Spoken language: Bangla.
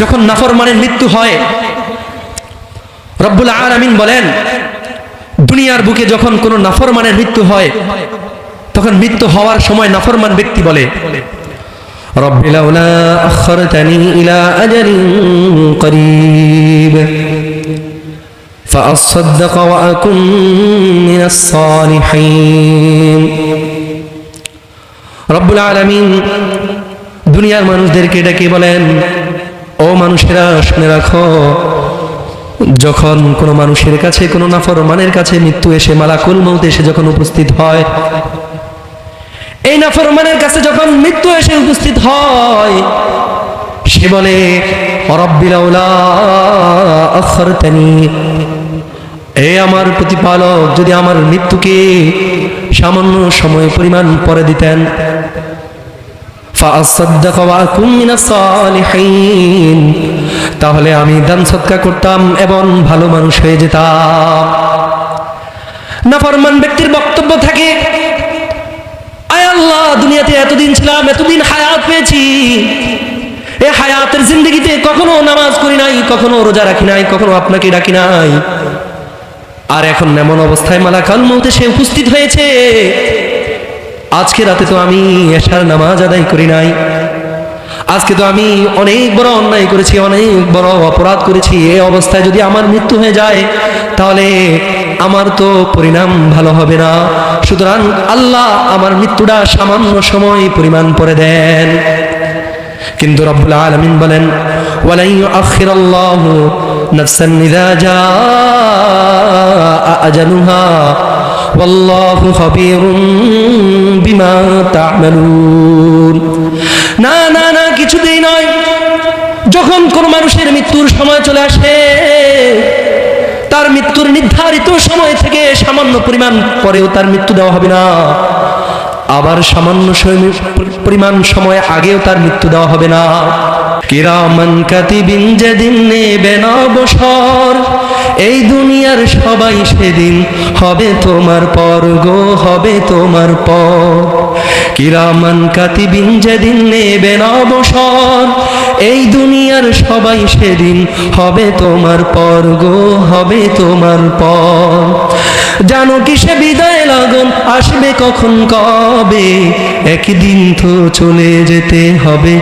যখন নাফরমানের মৃত্যু হয়, রব্বুল আলামিন বলেন দুনিয়ার বুকে যখন কোনো নাফরমানের মৃত্যু হয়, তখন মৃত্যু হওয়ার সময় নাফরমান ব্যক্তি বলে, রব্বি লাউলা আখখারতানি ইলা আজালিন করিব ফাআসাদদাক ওয়া আকুন মিনাস সালিহিন। রব্বুল আলামিন দুনিয়ার মানুষদেরকে ডেকে বলেন, ও মানুষেরা শুনে রাখো, যখন কোনো মানুষের কাছে, কোনো নাফরমানের কাছে মৃত্যু এসে, মালাকুল মউত এসে যখন উপস্থিত হয়, এই নাফরমানের কাছে যখন মৃত্যু এসে উপস্থিত হয়, সে বলে রব্বি লাউলা আখখারতানি, এ আমার প্রতিপালক, যদি আমার মৃত্যুকে সামান্য সময় পরিমাণ পরে দিতেন, ফাআসাদদাক ওয়া আকুন মিনাস সালিহিন, তাহলে আমি দান সদকা করতাম এবং ভালো মানুষ হয়ে যেতাম। নাফরমান ব্যক্তির বক্তব্য থাকে, আয় আল্লাহ, দুনিয়াতে এতদিন ছিলাম, এতদিন হায়াত পেয়েছি, এই হায়াতের জিন্দেগিতে কখনো নামাজ করি নাই, কখনো রোজা রাখি নাই, কখনো আপনাকে ডাকি নাই, আর এখন এমন অবস্থায় মালাকুল মউত এসে উপস্থিত হয়েছে, আজকে রাতে তো আমি এশার নামাজ আদায় করি নাই, আজকে তো আমি অনেক বড় অন্যায় করেছি, অনেক বড় অপরাধ করেছি, এই অবস্থায় যদি আমার মৃত্যু হয়ে যায়, তাহলে আমার তো পরিণাম ভালো হবে না। সুতরাং আল্লাহ আমার মৃত্যুটা সামান্য সময় পরিমাণ পরে দেন। কিন্তু রব্বুল আলামিন বলেন, ওয়ালা ইউআখিরুল্লাহু নাফসান ইযা জাআ আজালুহা ওয়াল্লাহু খাবীরুম বিমা তা'মালুন। না না না, কিছুতেই নয়। যখন কোন মানুষের মৃত্যুর সময় চলে আসে, তার মৃত্যুর নির্ধারিত সময় থেকে সামান্য পরিমাণ পরেও তার মৃত্যু দেওয়া হবে না, আবার সামান্য পরিমাণ সময় আগেও তার মৃত্যু দেওয়া হবে না। কিরামান কাতিবিন যেদিন নেবে না অবসর, এই দুনিয়ার সবাই সেদিন হবে তোমার পর গো, হবে তোমার পর। কিরামান কাতিবিন যেদিন নেবে না অবসর, এই দুনিয়ার সবাই সেদিন হবে তোমার পর গো, হবে তোমার পর। জানো কিসে বিদায় লাগন, আসবে কখন কবে, একদিন তো চলে যেতে হবে।